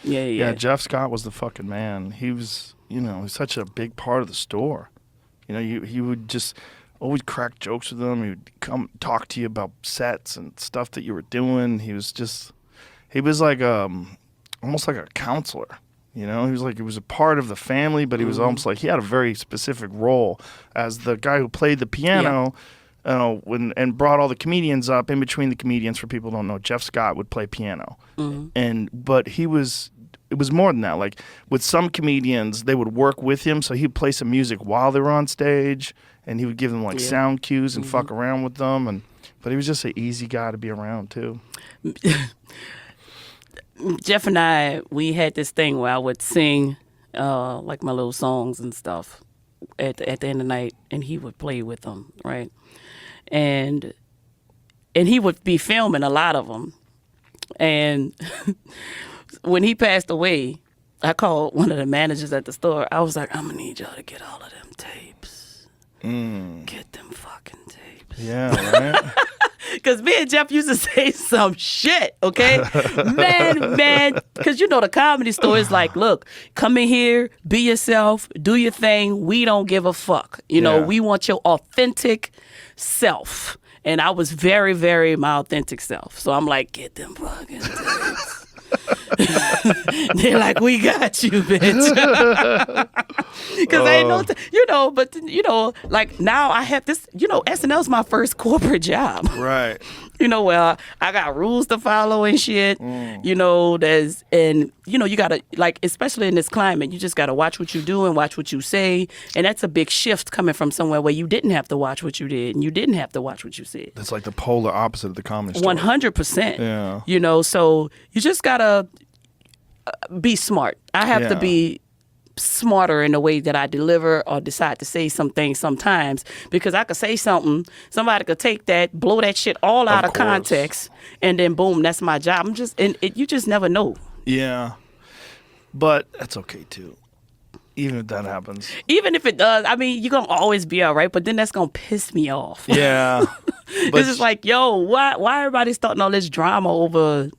Yeah, Jeff Scott was the fucking man. He was, he was such a big part of the store. He would just always crack jokes with them. He would come talk to you about sets and stuff that you were doing. He was like almost like a counselor. He was a part of the family, but he was almost like he had a very specific role as the guy who played the piano. And brought all the comedians up. In between the comedians, for people who don't know, Jeff Scott would play piano, but it was more than that. Like with some comedians, they would work with him, so he'd play some music while they were on stage, and he would give them like sound cues and fuck around with them. But he was just an easy guy to be around too. Jeff and I, we had this thing where I would sing like my little songs and stuff at the end of the night, and he would play with them, right? And he would be filming a lot of them. And when he passed away, I called one of the managers at the store. I was like, I'm going to need y'all to get all of them tapes. Get them fucking tapes. Yeah, right? Because me and Jeff used to say some shit, okay? man, because the Comedy Store is like, look, come in here, be yourself, do your thing. We don't give a fuck. We want your authentic self. And I was very, very my authentic self. So I'm like, get them fucking tapes. They're like, we got you, bitch. Because I ain't like now I have this, SNL's my first corporate job. Right. Well, I got rules to follow and shit. You gotta, like, especially in this climate, you just gotta watch what you do and watch what you say. And that's a big shift coming from somewhere where you didn't have to watch what you did and you didn't have to watch what you said. That's like the polar opposite of the Comedy Store. 100%. Yeah. So you just gotta be smart. I have to be smarter in the way that I deliver or decide to say some things sometimes, because I could say something, somebody could take that, blow that shit all out of context, and then boom, that's my job. You just never know. Yeah. But that's okay too. Even if that happens. Even if it does, I mean, you're going to always be all right, but then that's going to piss me off. Yeah. It's just like, yo, why everybody starting all this drama over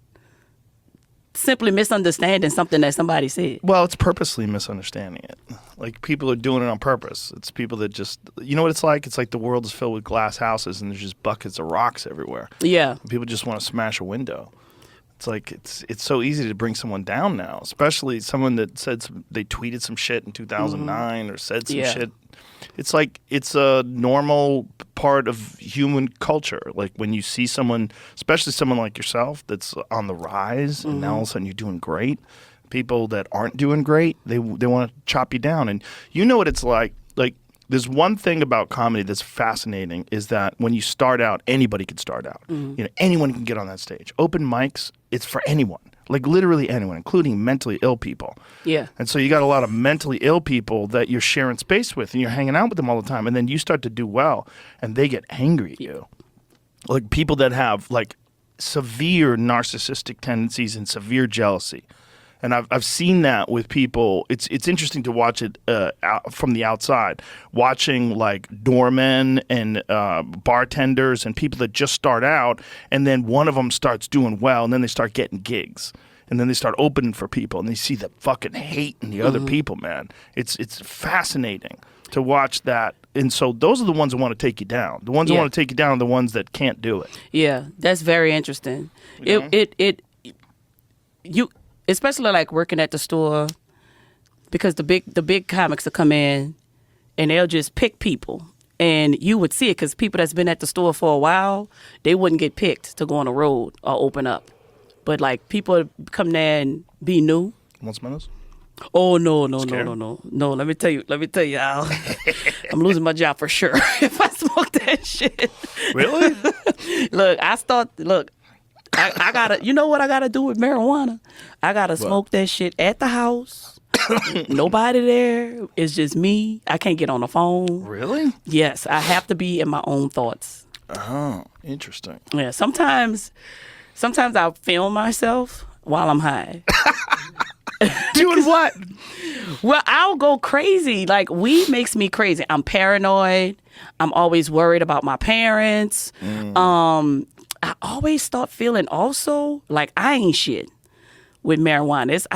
simply misunderstanding something that somebody said? Well, it's purposely misunderstanding it. Like, people are doing it on purpose. It's people that just, you know what it's like? It's like the world is filled with glass houses and there's just buckets of rocks everywhere. Yeah. And people just want to smash a window. It's like, it's so easy to bring someone down now, especially someone that said they tweeted some shit in 2009 or said some shit. It's like, it's a normal part of human culture. Like, when you see someone, especially someone like yourself, that's on the rise, and now all of a sudden you're doing great. People that aren't doing great, they want to chop you down. And you know what it's like. Like, there's one thing about comedy that's fascinating is that when you start out, anybody can start out. Anyone can get on that stage. Open mics, it's for anyone. Like, literally anyone, including mentally ill people. Yeah. And so you got a lot of mentally ill people that you're sharing space with, and you're hanging out with them all the time. And then you start to do well, and they get angry at you. Like, people that have, like, severe narcissistic tendencies and severe jealousy. And I've seen that with people. It's interesting to watch it from the outside, watching like doormen and bartenders and people that just start out, and then one of them starts doing well, and then they start getting gigs, and then they start opening for people, and they see the fucking hate in the other people. Man, it's fascinating to watch that. And so those are the ones that want to take you down. The ones that want to take you down are the ones that can't do it. Yeah, that's very interesting. Especially like working at the store, because the big comics will come in and they'll just pick people, and you would see it because people that's been at the store for a while, they wouldn't get picked to go on the road or open up. But like, people come there and be new. Want some of those? Oh no! Let me tell you, Al. I'm losing my job for sure if I smoke that shit. Really? I gotta, you know what I gotta do with marijuana? I gotta smoke that shit at the house. Nobody there. It's just me. I can't get on the phone. Really? Yes, I have to be in my own thoughts. Oh, interesting. Yeah, sometimes I'll film myself while I'm high. Doing what? Well, I'll go crazy. Like, weed makes me crazy. I'm paranoid. I'm always worried about my parents. I always start feeling also like I ain't shit. with marijuana.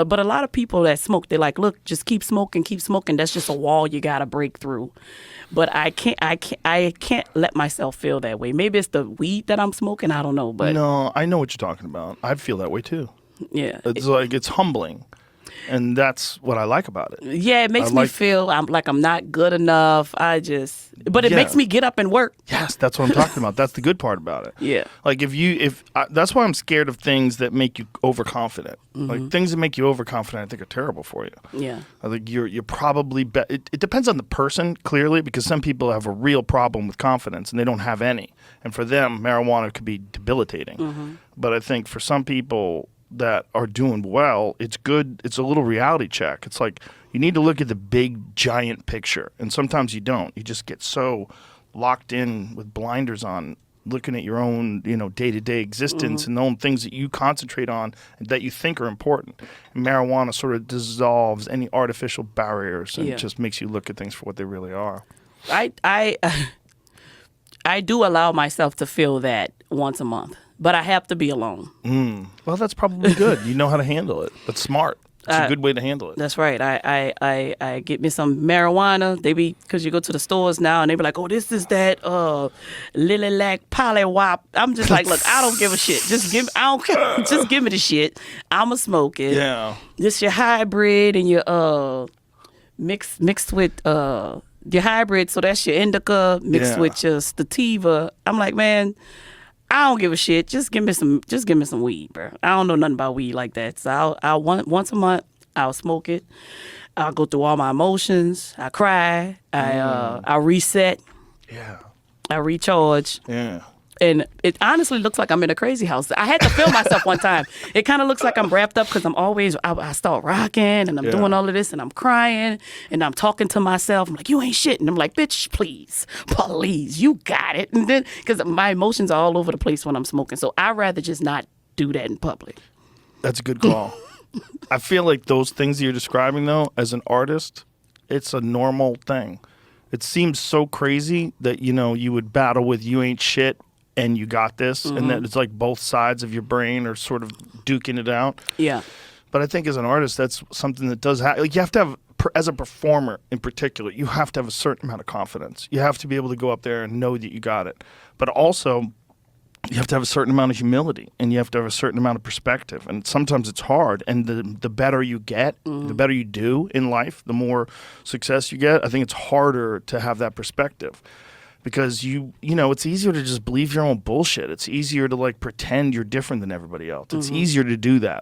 But a lot of people that smoke, they're like, look, just keep smoking. That's just a wall you got to break through. But I can't let myself feel that way. Maybe it's the weed that I'm smoking. I don't know. But No, I know what you're talking about. I feel that way too. yeah, It's humbling. And that's what I like about it. yeah, it makes me feel I'm not good enough. But it makes me get up and work. Yes, that's what I'm talking about. That's the good part about it. Yeah. Like that's why I'm scared of things that make you overconfident. Like things that make you overconfident, I think are terrible for you. Yeah. I think you're probably it depends on the person, clearly, because some people have a real problem with confidence and they don't have any. And for them, marijuana could be debilitating. But I think for some people that are doing well, it's good. It's a little reality check. It's like you need to look at the big giant picture, and sometimes you don't. You just get so locked in with blinders on, looking at your own, day-to-day existence and the own things that you concentrate on and that you think are important. And marijuana sort of dissolves any artificial barriers and just makes you look at things for what they really are. I do allow myself to feel that once a month. But I have to be alone. Well, that's probably good. You know how to handle it. That's smart. It's a good way to handle it. That's right. I get me some marijuana. Because you go to the stores now and they be like, oh, this is that Lilac Polywop. I'm just like, look, I don't give a shit. Just give me the shit. I'ma smoke it. Yeah. This your hybrid and your mixed with your hybrid. So that's your indica mixed with your sativa. I'm like, man, I don't give a shit. Just give me some weed, bro. I don't know nothing about weed like that. So I'll once a month, I'll smoke it. I'll go through all my emotions. I cry. I reset. Yeah. I recharge. Yeah. And it honestly looks like I'm in a crazy house. I had to film myself one time. It kind of looks like I'm wrapped up because I start rocking and I'm doing all of this and I'm crying and I'm talking to myself. I'm like, you ain't shit. And I'm like, bitch, please, you got it. And then, because my emotions are all over the place when I'm smoking. So I'd rather just not do that in public. That's a good call. I feel like those things you're describing, though, as an artist, it's a normal thing. It seems so crazy that, you would battle with you ain't shit and you got this, and that it's like both sides of your brain are sort of duking it out. Yeah. But I think as an artist, that's something that does happen. Like you have to have, as a performer in particular, you have to have a certain amount of confidence. You have to be able to go up there and know that you got it. But also, you have to have a certain amount of humility, and you have to have a certain amount of perspective. And sometimes it's hard. And the better you get, the better you do in life, the more success you get. I think it's harder to have that perspective. Because it's easier to just believe your own bullshit. It's easier to pretend you're different than everybody else. It's easier to do that